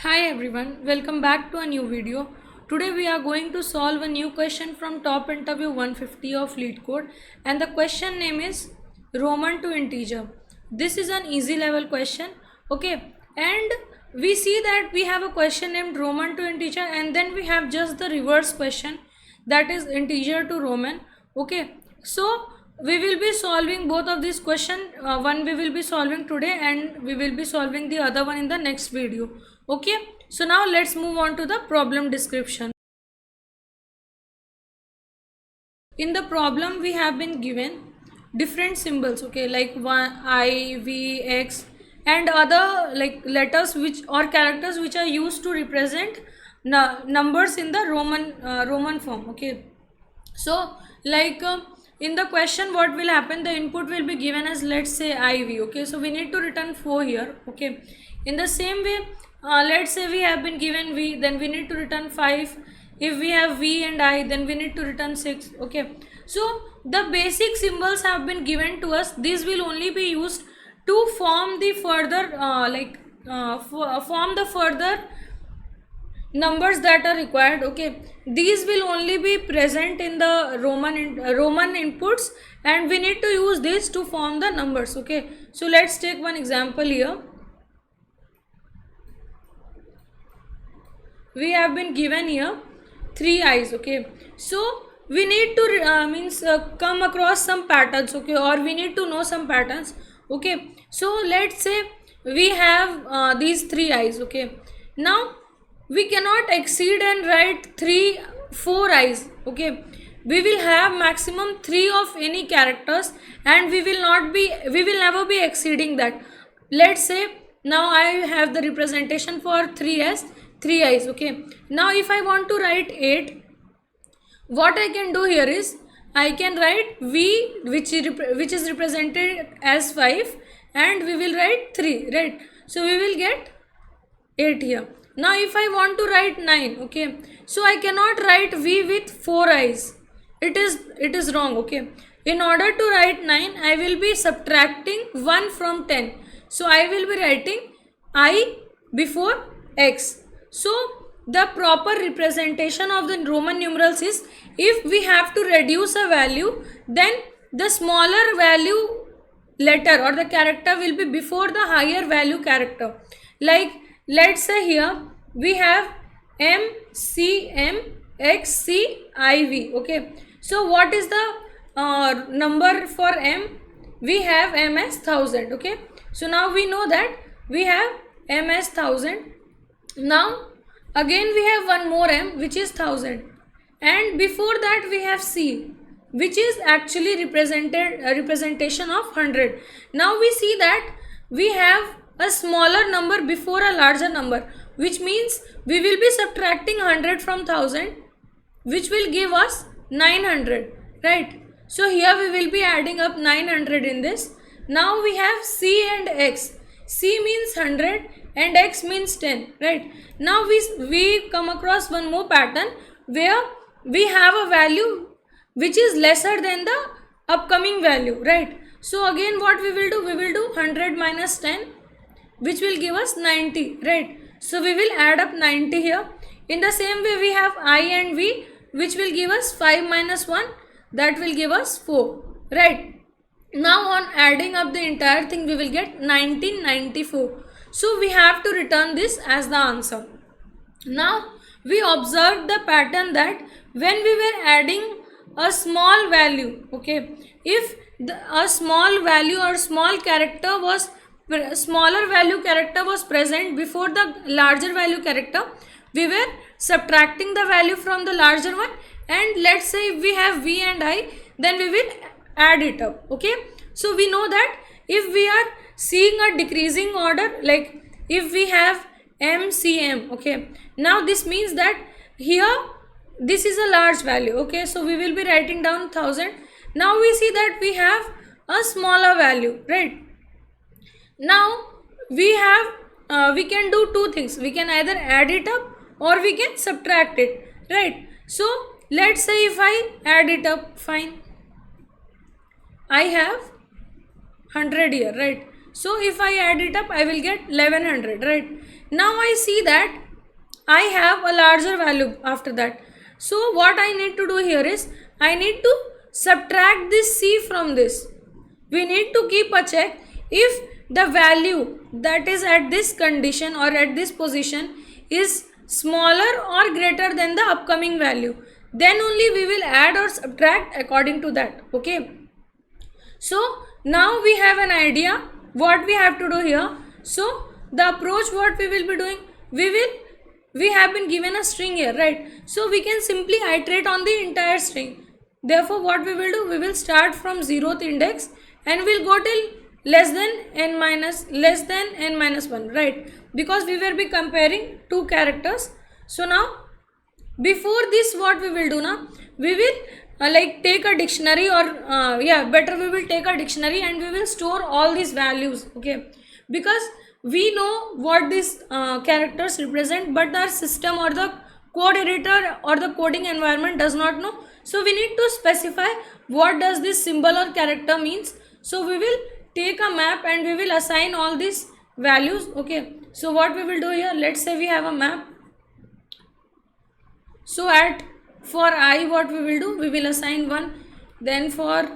Hi everyone, welcome back to a new video. Today we are going to solve a new question from top interview 150 of lead code, and the question name is Roman to integer. This is an easy level question, okay, and we see that we have a question named Roman to integer, and then we have just the reverse question, that is integer to Roman. Okay, so we will be solving both of these question. One we will be solving today and we will be solving the other one in the next video. Okay, so now let's move on to the problem description. In the problem we have been given different symbols, okay, like one I v x and other like letters which or characters which are used to represent numbers in the Roman form. Okay, so like in the question what will happen, the input will be given as, let's say, iv. Okay, so we need to return 4 here. Okay, in the same way, let's say we have been given v, then we need to return 5. If we have v and I, then we need to return 6. Okay, so the basic symbols have been given to us. These will only be used to form the further form the further numbers that are required. Okay, these will only be present in the Roman inputs, and we need to use this to form the numbers. Okay, so let's take one example here. We have been given here 3 eyes. Okay, so we need to come across some patterns. Okay, or we need to know some patterns. Okay, so let's say we have these 3 eyes. Okay, now we cannot exceed and write 4 eyes. Okay, we will have maximum 3 of any characters, and we will never be exceeding that. Let's say now I have the representation for 3 as 3 eyes. Okay, now if I want to write 8, what I can do here is I can write v, which is represented as 5, and we will write 3, right? So we will get 8 here. Now if I want to write 9, okay, so I cannot write v with 4 eyes. It is wrong. Okay, in order to write 9, I will be subtracting 1 from 10. So I will be writing I before x. So the proper representation of the Roman numerals is, if we have to reduce a value, then the smaller value letter or the character will be before the higher value character. Like, let's say here we have M C M X C I V. Okay, so what is the number for M? We have M as 1000. Okay, so now we know that we have M as 1000. Now again we have one more M, which is 1000, and before that we have C, which is actually representation of 100. Now we see that we have a smaller number before a larger number, which means we will be subtracting 100 from 1000, which will give us 900, right? So here we will be adding up 900 in this. Now we have C and X. C means 100 and X means 10, right? Now we come across one more pattern where we have a value which is lesser than the upcoming value, right? So again what we will do? We will do 100 minus 10, which will give us 90, right? So we will add up 90 here. In the same way we have I and V, which will give us 5 minus 1, that will give us 4, right? Now on adding up the entire thing, we will get 1994. So we have to return this as the answer. Now we observed the pattern that when we were adding a small value, okay, if a small value or smaller value character was present before the larger value character, we were subtracting the value from the larger one, and let's say if we have V and I, then we will add it up. Okay, so we know that if we are seeing a decreasing order, like if we have MCM, okay, now this means that here this is a large value. Okay, so we will be writing down 1000. Now we see that we have a smaller value, right? Now we can do two things. We can either add it up or we can subtract it, right? So let's say if I add it up, fine, I have 100 here, right? So if I add it up, I will get 1100, right? Now I see that I have a larger value after that. So what I need to do here is I need to subtract this C from this. We need to keep a check if the value that is at this condition or at this position is smaller or greater than the upcoming value, then only we will add or subtract according to that. Okay, so now we have an idea what we have to do here. So the approach what we will be doing, we have been given a string here, right? So we can simply iterate on the entire string. Therefore what we will do, we will start from 0th index and we'll go till less than n minus 1, right? Because we will be comparing two characters. So now before this what we will do now, we will like take a dictionary or better we will take a dictionary and we will store all these values. Okay, because we know what these characters represent, but our system or the code editor or the coding environment does not know. So we need to specify what does this symbol or character means. So we will take a map and we will assign all these values. Okay, so what we will do here, let's say we have a map. So for I what we will do, we will assign 1, then for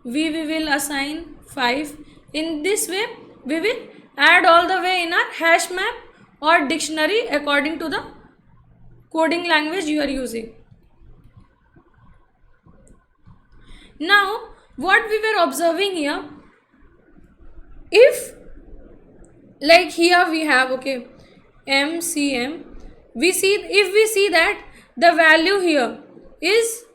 V we will assign 5. In this way we will add all the way in our hash map or dictionary according to the coding language you are using. Now what we were observing here, if like here we have MCM, if we see that the value here is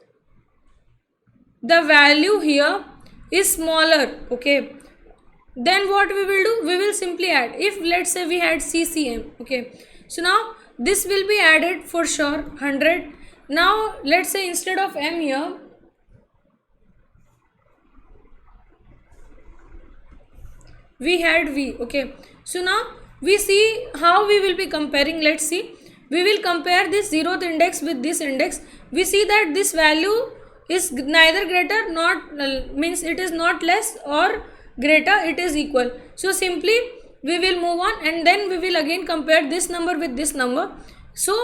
smaller, okay, then what we will do, we will simply add. If let's say we had CCM, okay, so now this will be added for sure 100. Now let's say instead of M here, we had V. Okay, so now we see how we will be comparing. Let's see, we will compare this 0th index with this index. We see that this value is neither greater, not means it is not less or greater, it is equal. So simply we will move on and then we will again compare this number with this number. So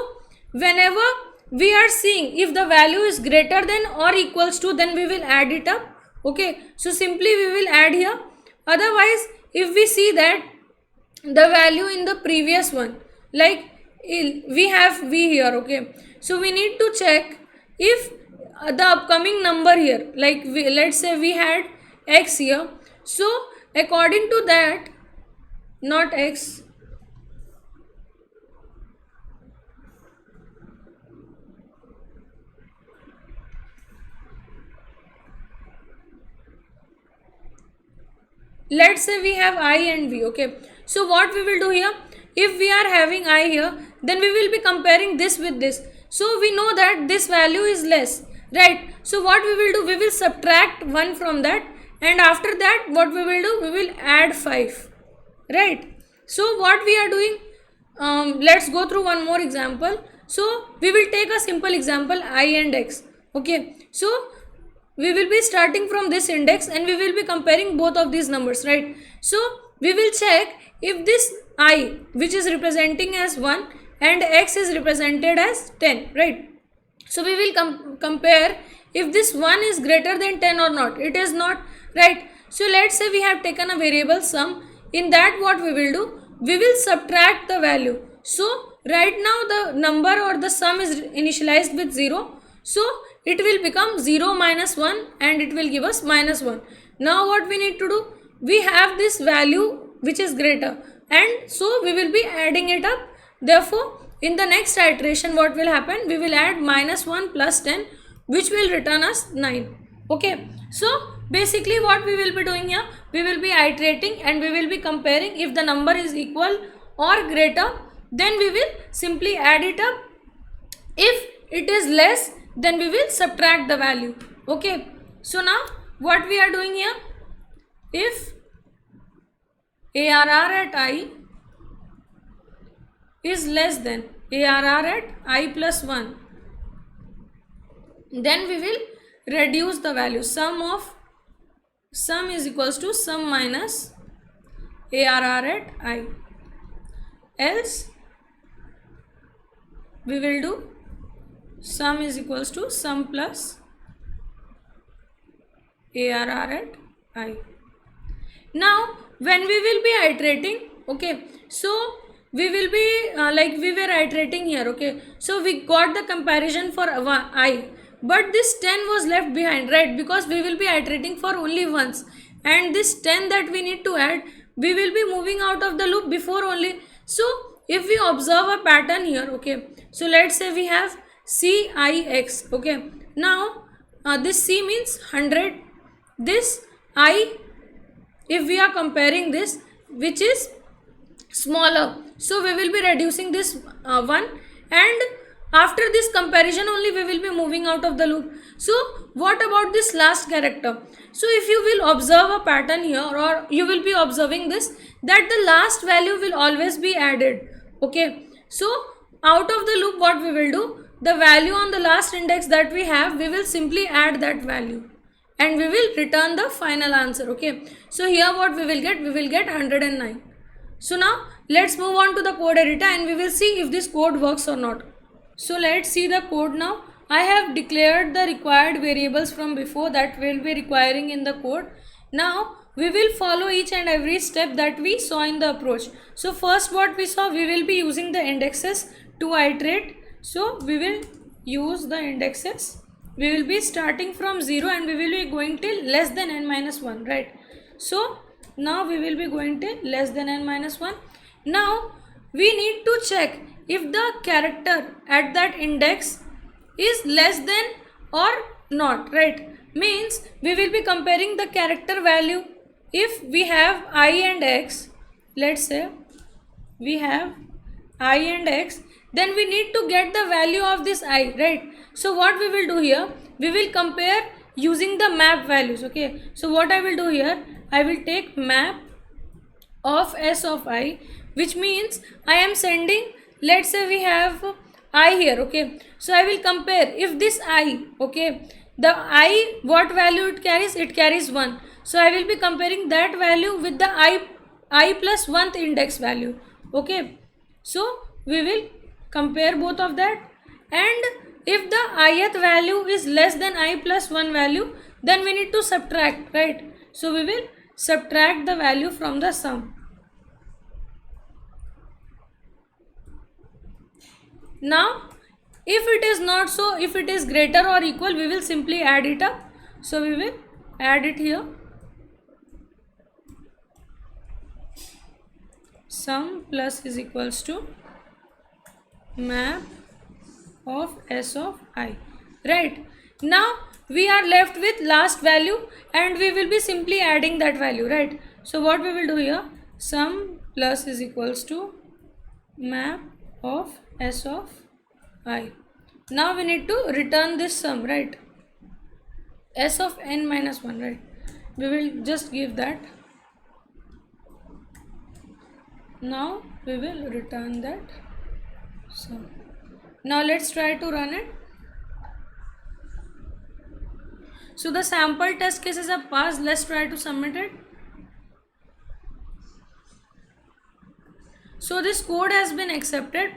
whenever we are seeing if the value is greater than or equals to, then we will add it up. Okay, so simply we will add here. Otherwise if we see that the value in the previous one, like we have V here, okay, so we need to check if the upcoming number here, like let's say we had X here, so according to that, not X, let's say we have I and V. Okay, so what we will do here, if we are having I here, then we will be comparing this with this. So we know that this value is less, right? So what we will do, we will subtract 1 from that, and after that what we will do, we will add 5, right? So what we are doing, let's go through one more example. So we will take a simple example, I and X. Okay, so we will be starting from this index and we will be comparing both of these numbers, right? So we will check if this I, which is representing as 1, and X is represented as 10, right? So we will compare if this 1 is greater than 10 or not. It is not, right? So let's say we have taken a variable sum. In that what we will do, we will subtract the value. So right now the number or the sum is initialized with 0. So it will become 0 minus 1 and it will give us minus 1. Now what we need to do, we have this value which is greater, and so we will be adding it up. Therefore in the next iteration what will happen, we will add minus 1 plus 10, which will return us 9. Okay, so basically what we will be doing here, we will be iterating and we will be comparing. If the number is equal or greater, then we will simply add it up. If it is less, then we will subtract the value. Okay, so now what we are doing here, if ARR at I is less than ARR at I plus 1, then we will reduce the value. Sum is equals to sum minus ARR at I. else we will do sum is equals to sum plus ARR at I. Now when we will be iterating, okay, so we will be like we were iterating here, okay, so we got the comparison for I, but this 10 was left behind, right, because we will be iterating for only once, and this 10 that we need to add, we will be moving out of the loop before only. So if we observe a pattern here, okay, so let's say we have CIX, okay, now this C means 100, this I, if we are comparing this, which is smaller, so we will be reducing this one, and after this comparison only we will be moving out of the loop. So what about this last character? So if you will observe a pattern here, or you will be observing this, that the last value will always be added, okay. So out of the loop what we will do, the value on the last index that we have, we will simply add that value and we will return the final answer, okay. So here what we will get, 109. So now let's move on to the code editor and we will see if this code works or not. So let's see the code now. I have declared the required variables from before that we will be requiring in the code. Now we will follow each and every step that we saw in the approach. So first what we saw, we will be using the indexes to iterate. So we will use the indexes. We will be starting from 0 and we will be going till less than n minus 1, right? So now we will be going till less than n minus 1. Now we need to check if the character at that index is less than or not, right? Means we will be comparing the character value. If we have I and x, let's say we have I and x, then we need to get the value of this I, right? So what we will do here, we will compare using the map values, okay. So what I will do here, I will take map of S of I, which means I am sending, let's say we have I here, okay. So I will compare if this I, okay, the I, what value it carries 1. So I will be comparing that value with the I plus 1th index value, okay. So we will compare both of that, and if the ith value is less than I plus 1 value, then we need to subtract, right? So we will subtract the value from the sum. Now if it is not so, if it is greater or equal, we will simply add it up. So we will add it here, sum plus is equals to map of S of I, right? Now we are left with last value and we will be simply adding that value, right? So what we will do here, sum plus is equals to map of S of I. Now we need to return this sum, right? S of n minus 1, right? We will just give that. Now we will return that sum. Now let's try to run it. So the sample test cases are passed. Let's try to submit it. So this code has been accepted.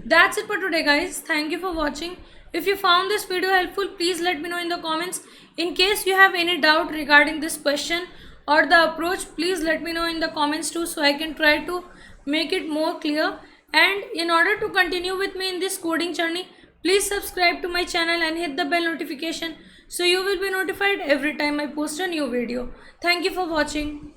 That's it for today, guys. Thank you for watching. If you found this video helpful, please let me know in the comments. In case you have any doubt regarding this question or the approach, please let me know in the comments too, so I can try to make it more clear. And in order to continue with me in this coding journey, please subscribe to my channel and hit the bell notification so you will be notified every time I post a new video. Thank you for watching.